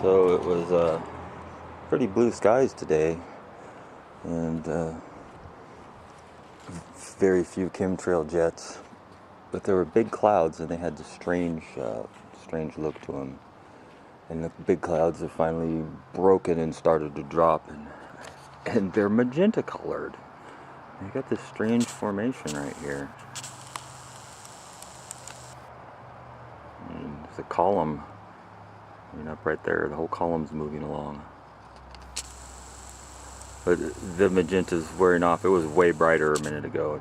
So it was pretty blue skies today, and very few chemtrail jets, but there were big clouds, and they had this strange look to them. And the big clouds have finally broken and started to drop, and they're magenta colored. They got this strange formation right here. And there's a column, up right there. The whole column's moving along. But the magenta's wearing off. It was way brighter a minute ago.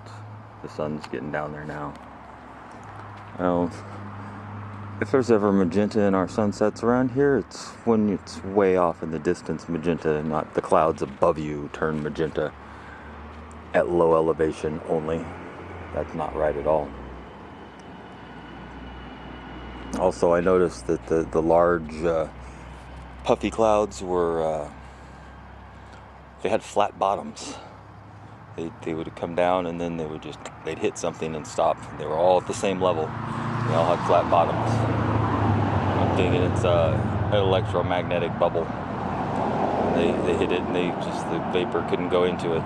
The sun's getting down there now. Well, if there's ever magenta in our sunsets around here, it's when it's way off in the distance magenta, not the clouds above you turn magenta at low elevation only. That's not right at all. Also, I noticed that the large puffy clouds were they had flat bottoms. They would come down, and then they'd hit something and stop. They were all at the same level. They all had flat bottoms. I'm thinking it's an electromagnetic bubble. They hit it, and the vapor couldn't go into it.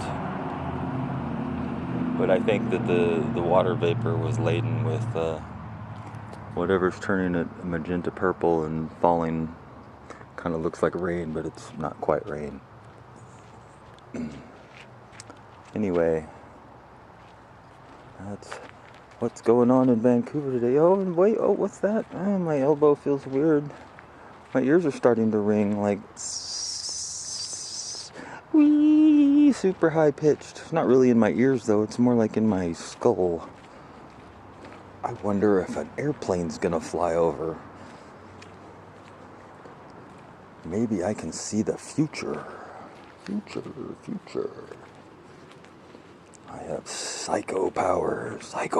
But I think that the water vapor was laden with whatever's turning it magenta purple and falling. Kind of looks like rain, but it's not quite rain. Anyway, that's what's going on in Vancouver today. Oh, and wait, what's that? Oh, my elbow feels weird. My ears are starting to ring like wee, super high pitched. It's not really in my ears though, it's more like in my skull. I wonder if an airplane's gonna fly over. Maybe I can see the future. Future. I have psycho powers. And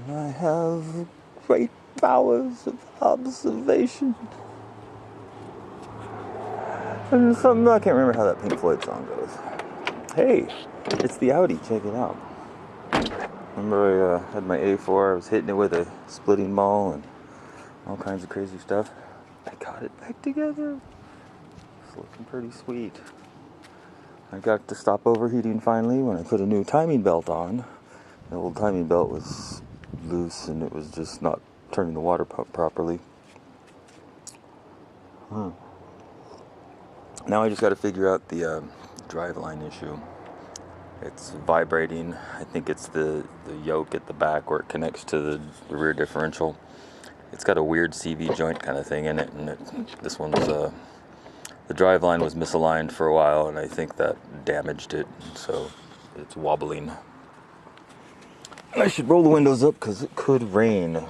I have great powers of observation. And something, I can't remember how that Pink Floyd song goes. Hey, it's the Audi, check it out. Remember I had my A4, I was hitting it with a splitting ball and all kinds of crazy stuff. I got it back together. It's looking pretty sweet. I got to stop overheating finally when I put a new timing belt on. The old timing belt was loose and it was just not turning the water pump properly. Now I just got to figure out the driveline issue. It's vibrating. I think it's the yoke at the back where it connects to the rear differential. It's got a weird CV joint kind of thing in it, and this one's the driveline was misaligned for a while, and I think that damaged it, so it's wobbling. And I should roll the windows up because it could rain.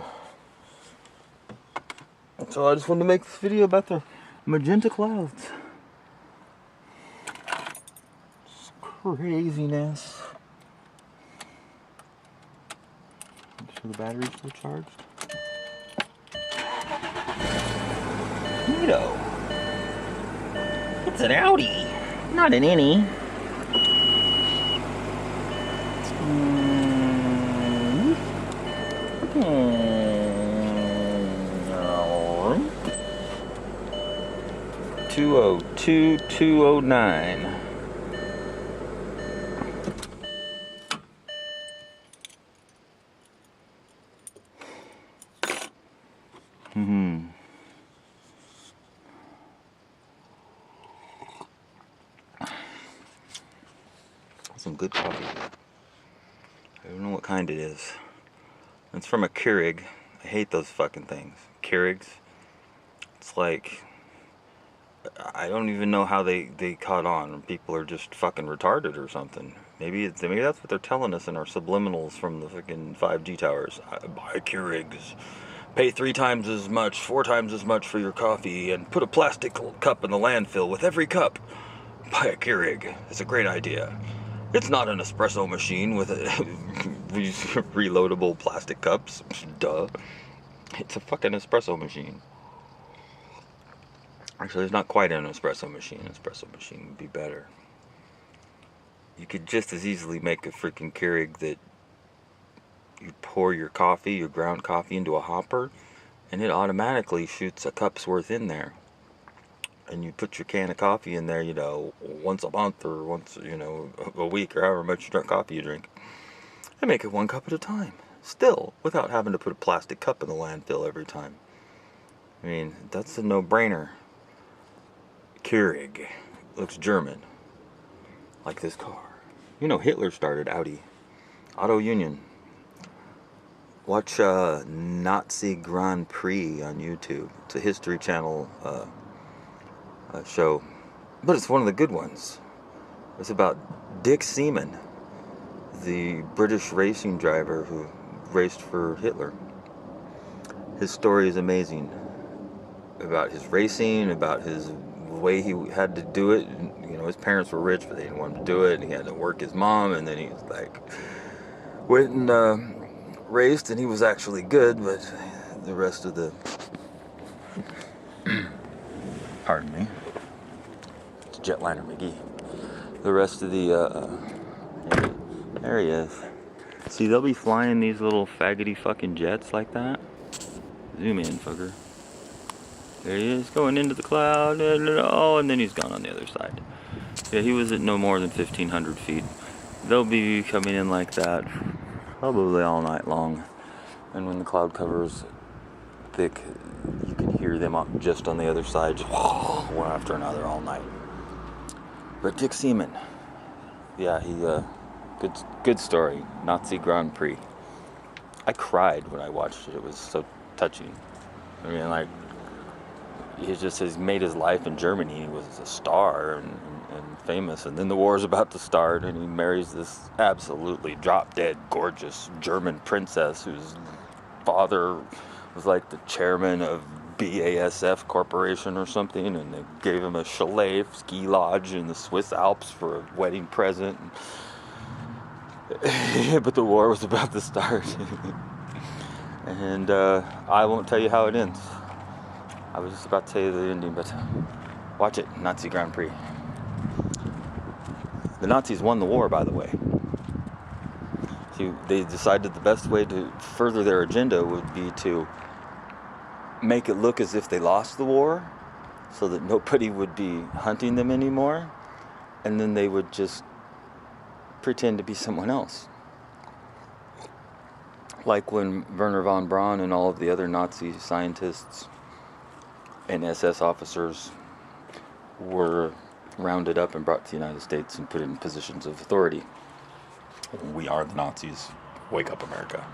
So I just wanted to make this video about the magenta clouds. It's craziness. Make sure the battery's still charged. Neato. It's an Audi, not an innie. All right. 202-209. Some good coffee. I don't know what kind it is. It's from a Keurig. I hate those fucking things. Keurigs. It's like, I don't even know how they caught on. People are just fucking retarded or something. Maybe that's what they're telling us in our subliminals from the fucking 5G towers. Buy Keurigs. Pay 3 times as much, 4 times as much for your coffee, and put a plastic cup in the landfill with every cup. Buy a Keurig. It's a great idea. It's not an espresso machine with reloadable plastic cups. Duh. It's a fucking espresso machine. Actually, it's not quite an espresso machine. An espresso machine would be better. You could just as easily make a freaking Keurig that you pour your coffee, your ground coffee, into a hopper, and it automatically shoots a cup's worth in there. And you put your can of coffee in there, you know, once a month or once, you know, a week or however much coffee you drink. And make it 1 cup at a time. Still, without having to put a plastic cup in the landfill every time. I mean, that's a no-brainer. Keurig. Looks German. Like this car. You know, Hitler started Audi. Auto Union. Watch Nazi Grand Prix on YouTube. It's a History Channel show. But it's one of the good ones. It's about Dick Seaman, the British racing driver who raced for Hitler. His story is amazing. About his racing, about his way he had to do it. You know, his parents were rich, but they didn't want him to do it. And he had to work his mom, and then he was like, went and raced, and he was actually good, but the rest of the... Pardon me. It's Jetliner McGee. The rest of the... there he is. See, they'll be flying these little faggoty fucking jets like that. Zoom in, fucker. There he is, going into the cloud. Oh, and then he's gone on the other side. Yeah, he was at no more than 1,500 feet. They'll be coming in like that probably all night long. And when the cloud cover's thick, you can hear them up just on the other side, just one after another all night. But Dick Seaman, yeah, he good story. Nazi Grand Prix. I cried when I watched it. It was so touching. I mean, like, he's made his life in Germany. He was a star and famous, and then the war's about to start, and he marries this absolutely drop-dead gorgeous German princess whose father was like the chairman of BASF Corporation or something, and they gave him a chalet ski lodge in the Swiss Alps for a wedding present. But the war was about to start. And I won't tell you how it ends. I was just about to tell you the ending, but watch it, Nazi Grand Prix. The Nazis won the war, by the way. See, they decided the best way to further their agenda would be to make it look as if they lost the war, so that nobody would be hunting them anymore, and then they would just pretend to be someone else. Like when Werner von Braun and all of the other Nazi scientists and SS officers were rounded up and brought to the United States and put in positions of authority. We are the Nazis. Wake up, America.